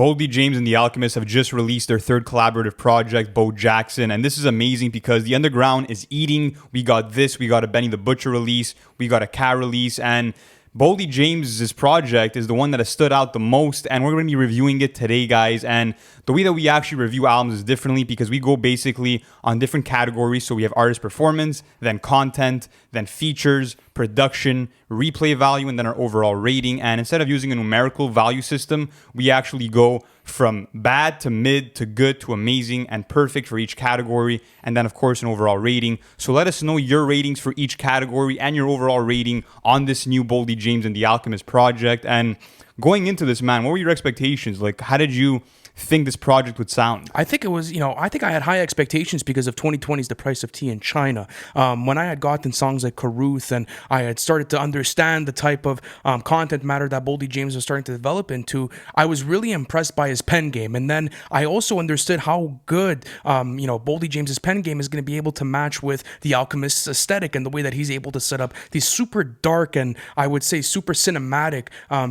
Boldy James and The Alchemist have just released their third collaborative project, Bo Jackson, and this is amazing because the underground is eating. We got this, we got a Benny the Butcher release, we got a Cat release, and Boldy James's project is the one that has stood out the most, and we're going to be reviewing it today, guys. And the way that we actually review albums is differently because we go basically on different categories. So we have artist performance, then content, then features, production, replay value, and then our overall rating. And instead of using a numerical value system, we actually go from bad to mid to good to amazing and perfect for each category, and then of course an overall rating. So let us know your ratings for each category and your overall rating on this new Boldy James and The Alchemist project. And going into this, man, what were your expectations? Like, how did you think this project would sound? I think it was, I think I had high expectations because of 2020's The Price of Tea in China. When I had gotten songs like Caruth and I had started to understand the type of content matter that Boldy James was starting to develop into, I was really impressed by his pen game. And then I also understood how good, Boldy James's pen game is going to be able to match with The Alchemist's aesthetic and the way that he's able to set up these super dark and I would say super cinematic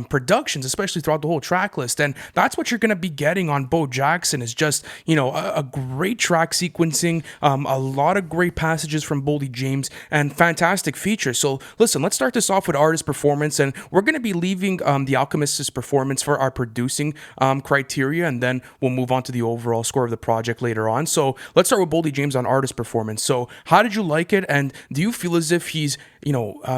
productions, especially throughout the whole track list. And that's what you're going to be getting on Bo Jackson is just, a great track sequencing, a lot of great passages from Boldy James, and fantastic features. So listen, let's start this off with artist performance, and we're going to be leaving The Alchemist's performance for our producing criteria, and then we'll move on to the overall score of the project later on. So let's start with Boldy James on artist performance. So how did you like it, and do you feel as if he's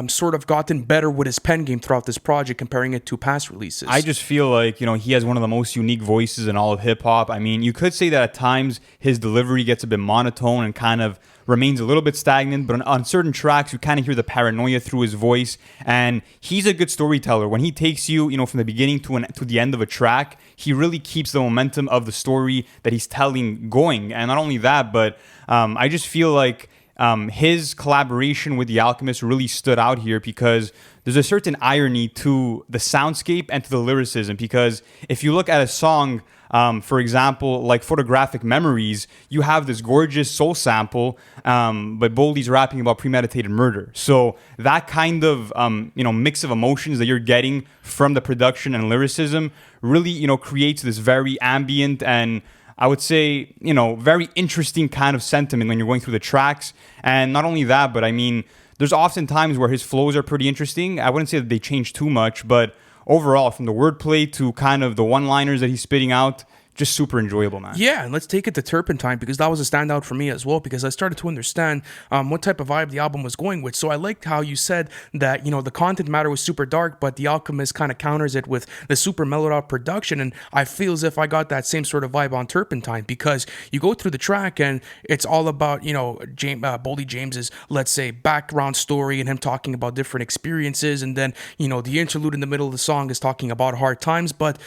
sort of gotten better with his pen game throughout this project, comparing it to past releases? I just feel like, he has one of the most unique voices in all of hip hop. I mean, you could say that at times his delivery gets a bit monotone and kind of remains a little bit stagnant, but on certain tracks, you kind of hear the paranoia through his voice, and he's a good storyteller. When he takes you, from the beginning to the end of a track, he really keeps the momentum of the story that he's telling going. And not only that, but I just feel like his collaboration with The Alchemist really stood out here because there's a certain irony to the soundscape and to the lyricism. Because if you look at a song, for example, like Photographic Memories, you have this gorgeous soul sample, but Boldy's rapping about premeditated murder. So that kind of mix of emotions that you're getting from the production and lyricism really creates this very ambient and I would say, very interesting kind of sentiment when you're going through the tracks. And not only that, but I mean, there's often times where his flows are pretty interesting. I wouldn't say that they change too much, but overall, from the wordplay to kind of the one-liners that he's spitting out, just super enjoyable, man. Yeah, and let's take it to Turpentine because that was a standout for me as well because I started to understand what type of vibe the album was going with. So I liked how you said that, the content matter was super dark, but The Alchemist kind of counters it with the super mellowed out production. And I feel as if I got that same sort of vibe on Turpentine because you go through the track and it's all about, Boldy James's, let's say, background story and him talking about different experiences. And then, the interlude in the middle of the song is talking about hard times, but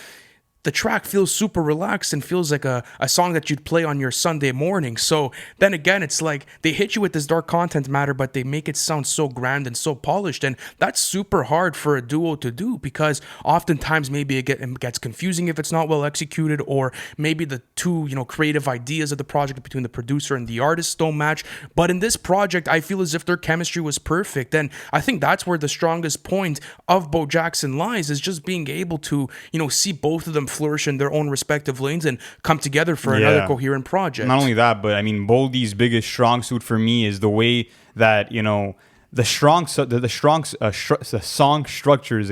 the track feels super relaxed and feels like a song that you'd play on your Sunday morning. So then again, it's like they hit you with this dark content matter, but they make it sound so grand and so polished. And that's super hard for a duo to do because oftentimes maybe it gets confusing if it's not well executed, or maybe the two, creative ideas of the project between the producer and the artist don't match. But in this project, I feel as if their chemistry was perfect. And I think that's where the strongest point of Bo Jackson lies, is just being able to, see both of them flourish in their own respective lanes and come together for another coherent project. Not only that, but I mean, Boldy's biggest strong suit for me is the way that the song structures,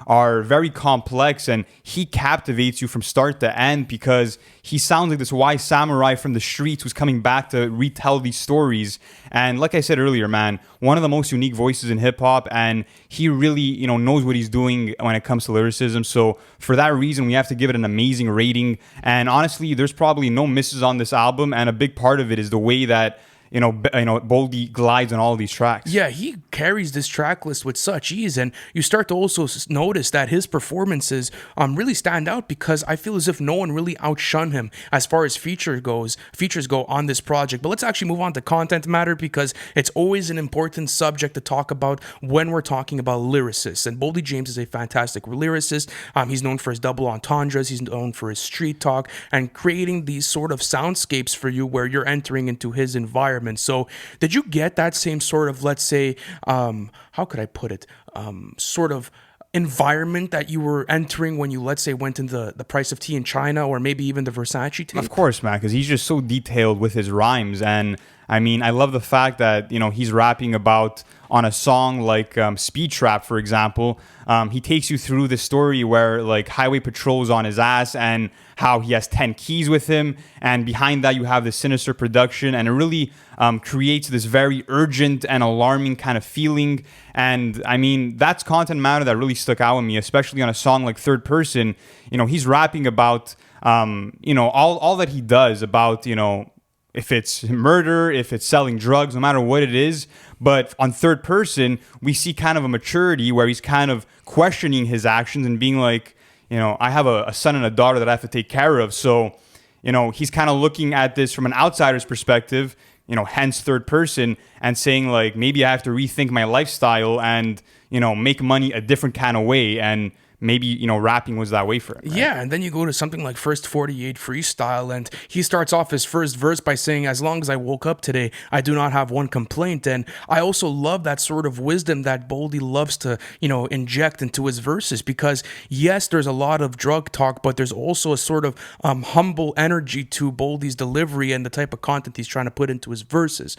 are very complex, and he captivates you from start to end because he sounds like this wise samurai from the streets who's coming back to retell these stories. And like I said earlier, man, one of the most unique voices in hip hop, and he really, knows what he's doing when it comes to lyricism. So for that reason, we have to give it an amazing rating. And honestly, there's probably no misses on this album, and a big part of it is the way that Boldy glides on all of these tracks. Yeah, he carries this track list with such ease, and you start to also notice that his performances really stand out because I feel as if no one really outshone him as far as features go on this project. But let's actually move on to content matter because it's always an important subject to talk about when we're talking about lyricists. And Boldy James is a fantastic lyricist. He's known for his double entendres. He's known for his street talk and creating these sort of soundscapes for you where you're entering into his environment. So did you get that same sort of, let's say, how could I put it, sort of environment that you were entering when you, let's say, went into the price of tea in China, or maybe even the Versace tape? Of course, man, because he's just so detailed with his rhymes. And I mean, I love the fact that, he's rapping about on a song like Speed Trap, for example. He takes you through the story where like highway patrol's on his ass and how he has 10 keys with him. And behind that, you have this sinister production. And it really creates this very urgent and alarming kind of feeling. And I mean, that's content matter that really stuck out with me, especially on a song like Third Person. He's rapping about, all that he does about, if it's murder, if it's selling drugs, no matter what it is. But on Third Person, we see kind of a maturity where he's kind of questioning his actions and being like, I have a son and a daughter that I have to take care of. So, he's kind of looking at this from an outsider's perspective, hence Third Person, and saying like, maybe I have to rethink my lifestyle and, make money a different kind of way. And maybe, rapping was that way for him. Right? Yeah, and then you go to something like First 48 Freestyle, and he starts off his first verse by saying, as long as I woke up today, I do not have one complaint. And I also love that sort of wisdom that Boldy loves to, inject into his verses, because yes, there's a lot of drug talk, but there's also a sort of humble energy to Boldy's delivery and the type of content he's trying to put into his verses.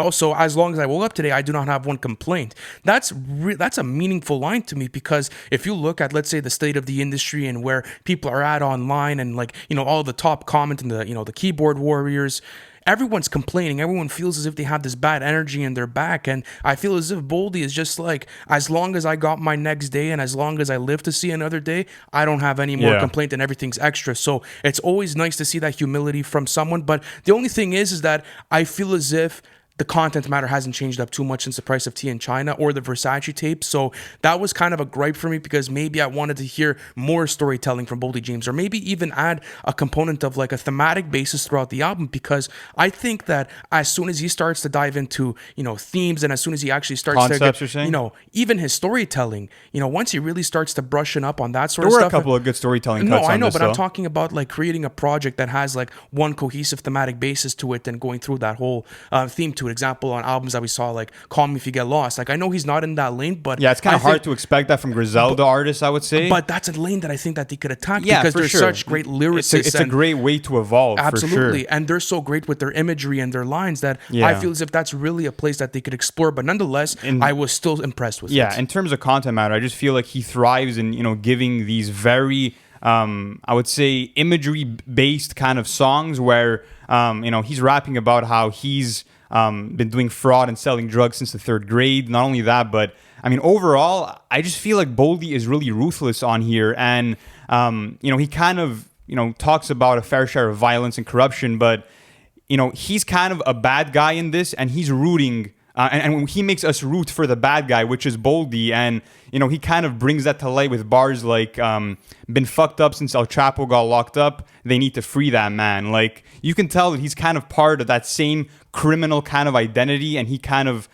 So as long as I woke up today, I do not have one complaint. That's a meaningful line to me, because if you look at, let's say, the state of the industry and where people are at online, and like, all the top comment and the keyboard warriors, everyone's complaining. Everyone feels as if they have this bad energy in their back. And I feel as if Boldy is just like, as long as I got my next day and as long as I live to see another day, I don't have any more complaint, and everything's extra. So it's always nice to see that humility from someone. But the only thing is that I feel as if the content matter hasn't changed up too much since the price of tea in China or the Versace tape. So that was kind of a gripe for me, because maybe I wanted to hear more storytelling from Boldy James, or maybe even add a component of like a thematic basis throughout the album, because I think that as soon as he starts to dive into, themes, and as soon as he actually starts Concepts, to you're saying? Even his storytelling, once he really starts to brushing up on that sort of There were stuff. a couple of good storytelling No, cuts I on know, this, but though. I'm talking about like creating a project that has like one cohesive thematic basis to it and going through that whole theme to it. Example, on albums that we saw, like Call Me If You Get Lost. Like, I know he's not in that lane, but Yeah, it's kind of hard to expect that from Griselda artists, I would say. But that's a lane that I think that they could attack, Yeah, because for they're sure. such great lyricists. It's a great way to evolve, Absolutely. for sure. And they're so great with their imagery and their lines that I Yeah. feel as if that's really a place that they could explore. But nonetheless, I was still impressed with it. Yeah, in terms of content matter, I just feel like he thrives in, giving these very, I would say, imagery-based kind of songs where, he's rapping about how he's been doing fraud and selling drugs since the third grade. Not only that, but I mean, overall, I just feel like Boldy is really ruthless on here. And, he kind of, talks about a fair share of violence and corruption, but, he's kind of a bad guy in this, and he's rooting. And he makes us root for the bad guy, which is Boldy. And, he kind of brings that to light with bars like, been fucked up since El Chapo got locked up. They need to free that man. Like, you can tell that he's kind of part of that same criminal kind of identity. And he kind of,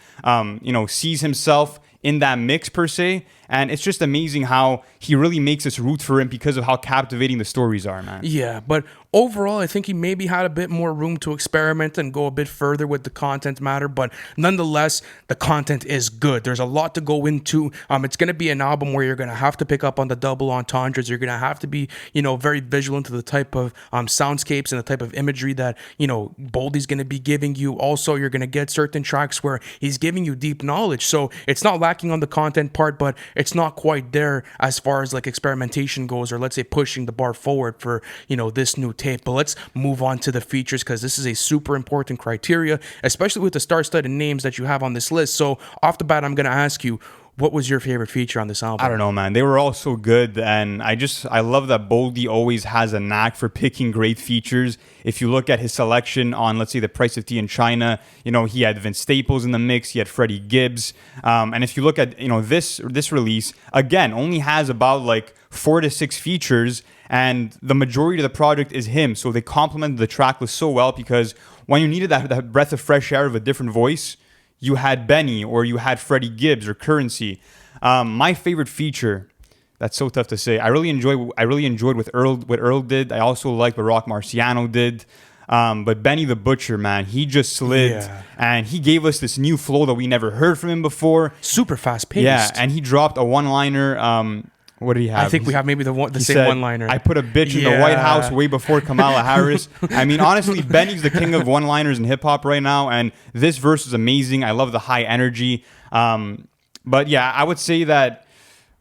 sees himself in that mix per se. And it's just amazing how he really makes us root for him because of how captivating the stories are, man. Yeah, but overall, I think he maybe had a bit more room to experiment and go a bit further with the content matter. But nonetheless, the content is good. There's a lot to go into. It's going to be an album where you're going to have to pick up on the double entendres. You're going to have to be, very vigilant to the type of soundscapes and the type of imagery that, Boldy's going to be giving you. Also, you're going to get certain tracks where he's giving you deep knowledge. So it's not lacking on the content part, but it's not quite there as far as like experimentation goes, or let's say pushing the bar forward for, this new tape. But let's move on to the features, because this is a super important criteria, especially with the star-studded names that you have on this list. So off the bat, I'm going to ask you, what was your favorite feature on this album? I don't know, man. They were all so good, and I love that Boldy always has a knack for picking great features. If you look at his selection on, let's say, The Price of Tea in China, he had Vince Staples in the mix, he had Freddie Gibbs, and if you look at, this release, again, only has about like 4 to 6 features, and the majority of the project is him. So they complemented the track list so well, because when you needed that breath of fresh air of a different voice, you had Benny, or you had Freddie Gibbs, or Currency. My favorite feature, that's so tough to say. I really enjoyed what Earl did. I also liked what Roc Marciano did. But Benny the Butcher, man, he just slid, and he gave us this new flow that we never heard from him before. Super fast paced. Yeah, and he dropped a one-liner What did he have? I think we have maybe the He same said, one-liner. I put a bitch in the White House way before Kamala Harris. I mean, honestly, Benny's the king of one-liners in hip-hop right now, and this verse is amazing. I love the high energy. But yeah, I would say that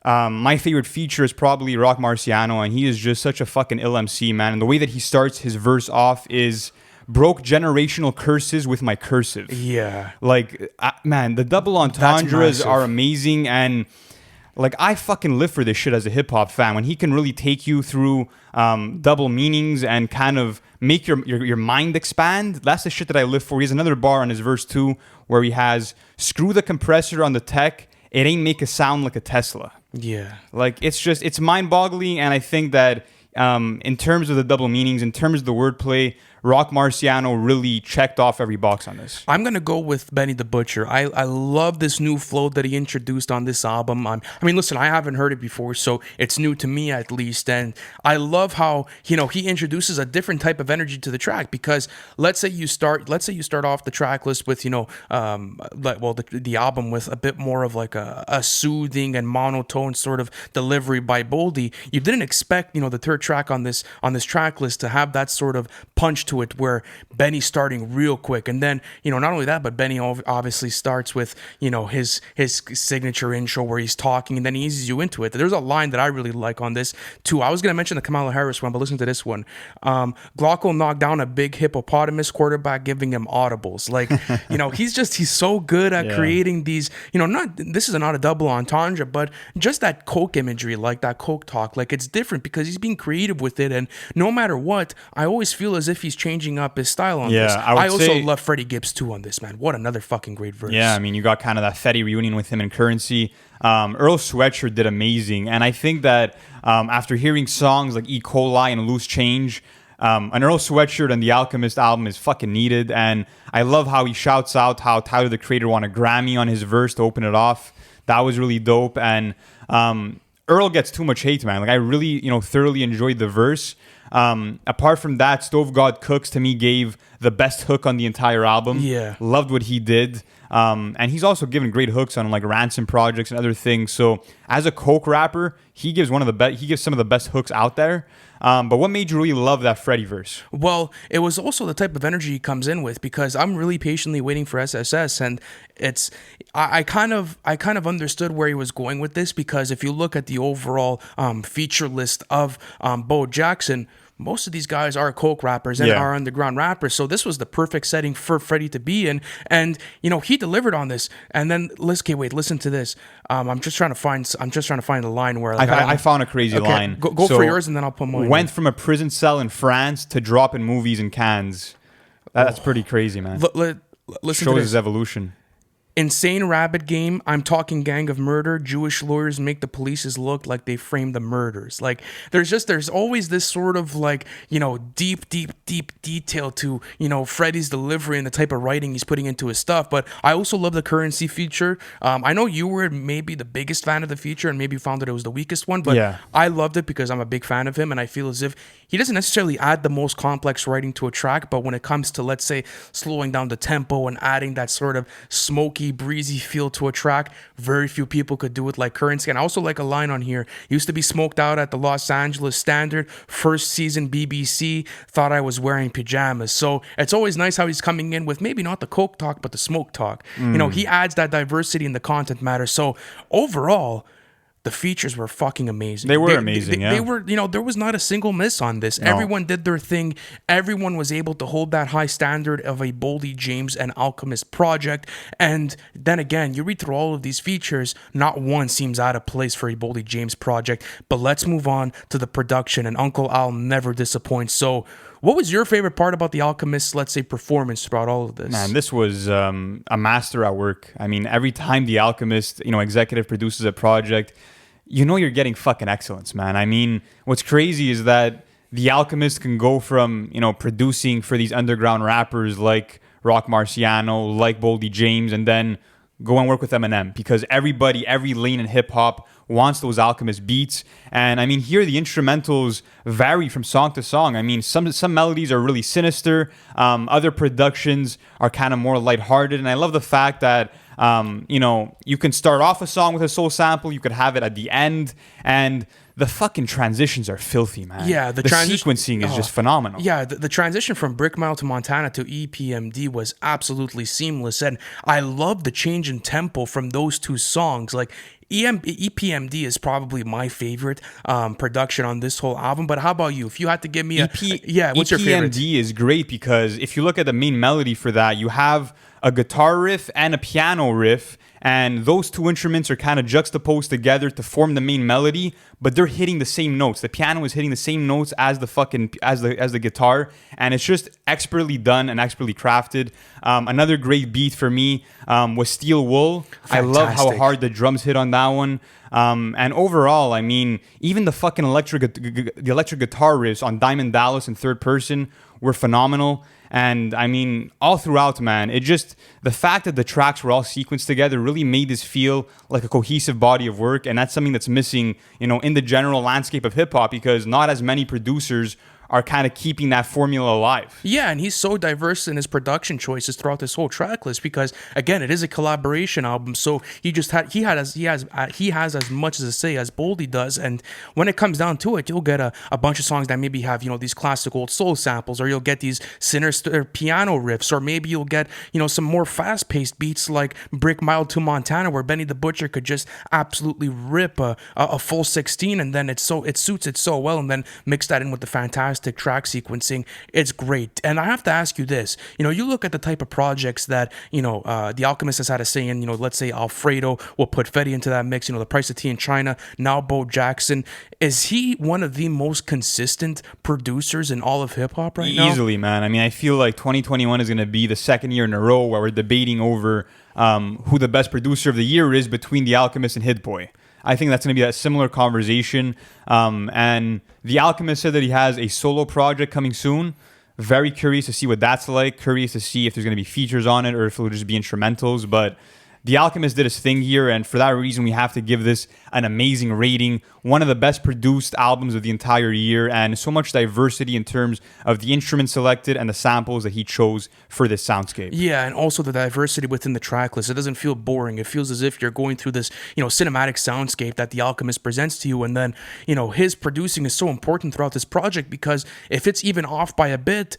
my favorite feature is probably Roc Marciano, and he is just such a fucking ill MC, man. And the way that he starts his verse off is... broke generational curses with my cursive. Yeah. Like, man, the double entendres are amazing. And, like, I fucking live for this shit as a hip-hop fan. When he can really take you through double meanings and kind of make your mind expand, that's the shit that I live for. He has another bar on his verse, too, where he has, screw the compressor on the tech, it ain't make a sound like a Tesla. Yeah. Like, it's mind-boggling, and I think that in terms of the double meanings, in terms of the wordplay, Roc Marciano really checked off every box on this. I'm going to go with Benny the Butcher. I love this new flow that he introduced on this album. I mean, listen, I haven't heard it before, so it's new to me at least. And I love how, he introduces a different type of energy to the track, because let's say you start off the track list with, the album with a bit more of like a soothing and monotone sort of delivery by Boldy. You didn't expect, the third track on this track list to have that sort of punch to it, where Benny's starting real quick, and then not only that, but Benny obviously starts with his signature intro where he's talking, and then he eases you into it. There's a line that I really like on this too. I was gonna mention the Kamala Harris one, but listen to this one. Glocko knocked down a big hippopotamus quarterback, giving him audibles. Like he's so good at creating these. This is not a double entendre, but just that Coke imagery, like that Coke talk, like it's different because he's being creative with it, and no matter what, I always feel as if he's changing up his style on this. I also love Freddie Gibbs too on this, man. What another fucking great verse. Yeah, I mean, you got kind of that Fetty reunion with him in Currency. Earl Sweatshirt did amazing, and I think that after hearing songs like E. coli and Loose Change, an Earl Sweatshirt and The Alchemist album is fucking needed, and I love how he shouts out how Tyler the Creator won a Grammy on his verse to open it off. That was really dope, and Earl gets too much hate, man. Like, I really, thoroughly enjoyed the verse. Apart from that, Stove God Cooks to me gave the best hook on the entire album. Yeah. Loved what he did. And he's also given great hooks on like Ransom projects and other things. So as a Coke rapper, he gives some of the best hooks out there. But what made you really love that Freddie verse? Well, it was also the type of energy he comes in with, because I'm really patiently waiting for SSS, and I kind of understood where he was going with this, because if you look at the overall feature list of Bo Jackson, most of these guys are Coke rappers and are underground rappers. So this was the perfect setting for Freddie to be in. And, he delivered on this. And then, listen to this. I'm just trying to find the line where... Like, I found a crazy line. Go for yours, and then I'll put mine. Went from a prison cell in France to dropping movies in Cannes. That's pretty crazy, man. Listen Shows to this. his evolution. Insane rabbit game. I'm talking gang of murder. Jewish lawyers make the polices look like they framed the murders. Like there's always this sort of like, deep detail to, Freddie's delivery and the type of writing he's putting into his stuff. But I also love the Currency feature. I know you were maybe the biggest fan of the feature and maybe found that it was the weakest one, but I loved it because I'm a big fan of him, and I feel as if he doesn't necessarily add the most complex writing to a track, but when it comes to, let's say, slowing down the tempo and adding that sort of smoky, breezy feel to a track, very few people could do it like Currency. And I also like a line on here. Used to be smoked out at the Los Angeles Standard, first season BBC, thought I was wearing pajamas. So it's always nice how he's coming in with maybe not the Coke talk, but the smoke talk. He adds that diversity in the content matter. So overall, the features were fucking amazing. They were amazing, They were, there was not a single miss on this. No. Everyone did their thing. Everyone was able to hold that high standard of a Boldy James and Alchemist project. And then again, you read through all of these features, not one seems out of place for a Boldy James project. But let's move on to the production, and Uncle Al never disappoints. So what was your favorite part about the Alchemist's, let's say, performance throughout all of this? Man, this was a master at work. I mean, every time the Alchemist, executive produces a project, you're getting fucking excellence, man. I mean, what's crazy is that the Alchemist can go from, producing for these underground rappers like Roc Marciano, like Boldy James, and then go and work with Eminem, because every lane in hip hop wants those Alchemist beats. And I mean, here the instrumentals vary from song to song. I mean, some melodies are really sinister. Other productions are kind of more lighthearted. And I love the fact that you can start off a song with a soul sample, you could have it at the end, and the fucking transitions are filthy, man. Yeah, the sequencing is just phenomenal. Yeah, the transition from Brick Mile to Montana to EPMD was absolutely seamless, and I love the change in tempo from those two songs. Like EPMD is probably my favorite production on this whole album. But how about you? If you had to give me what's your favorite? EPMD is great because if you look at the main melody for that, you have a guitar riff and a piano riff, and those two instruments are kind of juxtaposed together to form the main melody, but they're hitting the same notes. The piano is hitting the same notes as the guitar, and it's just expertly done and expertly crafted. Another great beat for me was Steel Wool. Fantastic. I love how hard the drums hit on that one. And overall, I mean, even the fucking electric guitar riffs on Diamond Dallas in third person were phenomenal. And I mean, all throughout, man, the fact that the tracks were all sequenced together really made this feel like a cohesive body of work. And that's something that's missing, in the general landscape of hip hop, because not as many producers are kind of keeping that formula alive. Yeah, and he's so diverse in his production choices throughout this whole track list because, again, it is a collaboration album. So he has as much as a say as Boldy does. And when it comes down to it, you'll get a bunch of songs that maybe have these classic old soul samples, or you'll get these sinister piano riffs, or maybe you'll get some more fast-paced beats like Brick Mile to Montana, where Benny the Butcher could just absolutely rip a full 16, and then it suits it so well, and then mix that in with the fantastic track sequencing. It's great. And I have to ask you this, you look at the type of projects that The Alchemist has had a say in. Let's say Alfredo will put Fetty into that mix, The Price of Tea in China, now Bo Jackson. Is he one of the most consistent producers in all of hip-hop right now? Easily, man. I mean, I feel like 2021 is going to be the second year in a row where we're debating over who the best producer of the year is between The Alchemist and Hit Boy. I think that's going to be a similar conversation. And The Alchemist said that he has a solo project coming soon. Very curious to see what that's like. Curious to see if there's going to be features on it or if it'll just be instrumentals. But The Alchemist did his thing here, and for that reason, we have to give this an amazing rating. One of the best produced albums of the entire year, and so much diversity in terms of the instruments selected and the samples that he chose for this soundscape. Yeah, and also the diversity within the track list. It doesn't feel boring. It feels as if you're going through this, cinematic soundscape that The Alchemist presents to you. And then, his producing is so important throughout this project because if it's even off by a bit,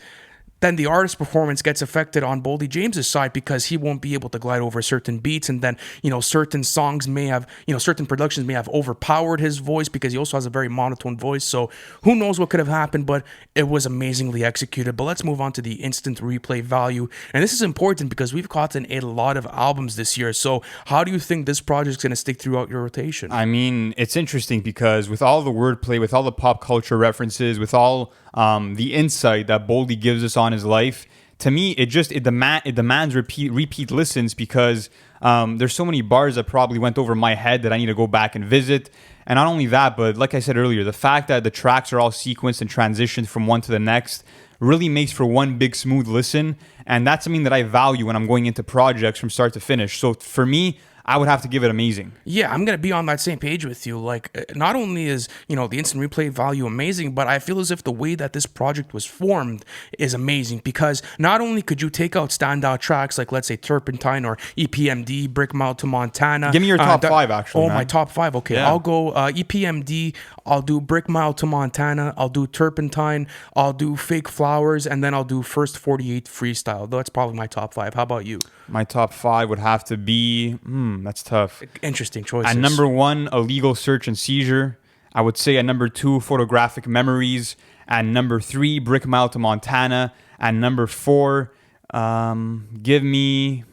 then the artist's performance gets affected on Boldy James's side because he won't be able to glide over certain beats, and then certain songs may have certain productions may have overpowered his voice because he also has a very monotone voice. So who knows what could have happened, but it was amazingly executed. But let's move on to the instant replay value, and this is important because we've gotten a lot of albums this year. So how do you think this project is going to stick throughout your rotation? I mean, it's interesting because with all the wordplay, with all the pop culture references, with all the insight that Boldy gives us on his life, to me, it demands repeat listens because there's so many bars that probably went over my head that I need to go back and visit. And not only that, but like I said earlier, the fact that the tracks are all sequenced and transitioned from one to the next really makes for one big smooth listen. And that's something that I value when I'm going into projects from start to finish. So for me, I would have to give it amazing. Yeah, I'm going to be on that same page with you. Like, not only is, the instant replay value amazing, but I feel as if the way that this project was formed is amazing because not only could you take out standout tracks like, let's say, Turpentine or EPMD, Brick Mile to Montana. Give me your top five, actually. Oh, man. My top five. Okay, yeah. I'll go EPMD, I'll do Brick Mile to Montana, I'll do Turpentine, I'll do Fake Flowers, and then I'll do First 48 Freestyle. That's probably my top five. How about you? My top five would have to be... that's tough. Interesting choices. At number one, Illegal Search and Seizure. I would say at number two, Photographic Memories. At number three, Brick Mile to Montana. At number four, give me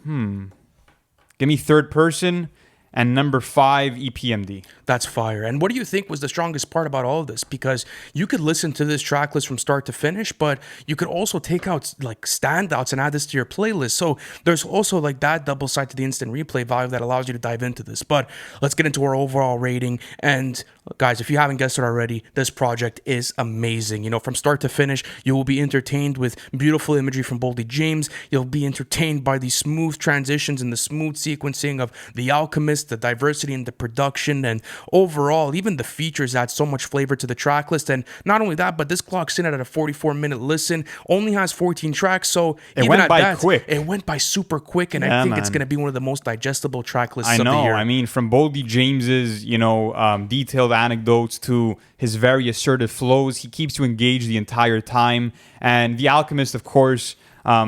Third Person. and number 5, EPMD. That's fire. And what do you think was the strongest part about all of this? Because you could listen to this track list from start to finish, but you could also take out like standouts and add this to your playlist. So there's also like that double side to the instant replay value that allows you to dive into this. But let's get into our overall rating. And guys, if you haven't guessed it already, this project is amazing. You know, from start to finish, you will be entertained with beautiful imagery from Boldy James. You'll be entertained by the smooth transitions and the smooth sequencing of The Alchemist, the diversity in the production, and overall, even the features add so much flavor to the track list. And not only that, but this clocks in at a 44-minute listen, only has 14 tracks, so it went by quick. It went by super quick, and I think it's going to be one of the most digestible track lists of the year. I mean, from Boldy James's, detailed anecdotes to his very assertive flows, he keeps you engaged the entire time. And The Alchemist, of course,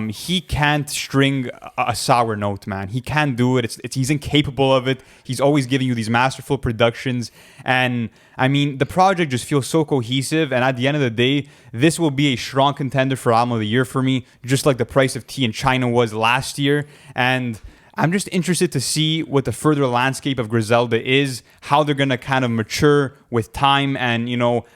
he can't string a sour note, man. He can't do it. He's incapable of it. He's always giving you these masterful productions. And I mean, the project just feels so cohesive. And at the end of the day, this will be a strong contender for Album of the Year for me, just like the Price of Tea in China was last year. And I'm just interested to see what the further landscape of Griselda is, how they're going to kind of mature with time. And,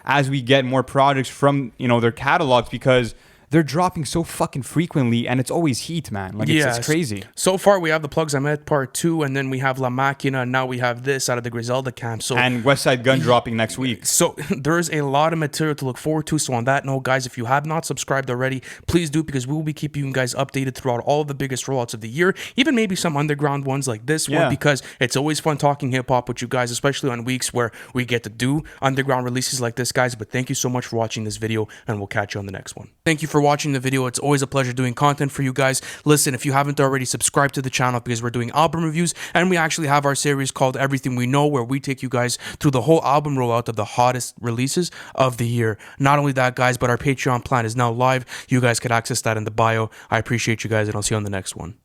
as we get more projects from, their catalogs, because they're dropping so fucking frequently, and it's always heat, man. Like, it's crazy. So far, we have the Plugs I Met Part 2, and then we have La Machina, and now we have this out of the Griselda camp. So, and West Side Gun dropping next week. So there's a lot of material to look forward to. So on that note, guys, if you have not subscribed already, please do, because we will be keeping you guys updated throughout all of the biggest rollouts of the year, even maybe some underground ones like this one, because it's always fun talking hip-hop with you guys, especially on weeks where we get to do underground releases like this, guys. But thank you so much for watching this video, and we'll catch you on the next one. Thank you for watching the video. It's always a pleasure doing content for you guys. Listen, if you haven't already, subscribe to the channel, because we're doing album reviews, and we actually have our series called Everything We Know, where we take you guys through the whole album rollout of the hottest releases of the year. Not only that, guys, but our Patreon plan is now live. You guys can access that in the bio. I appreciate you guys, and I'll see you on the next one.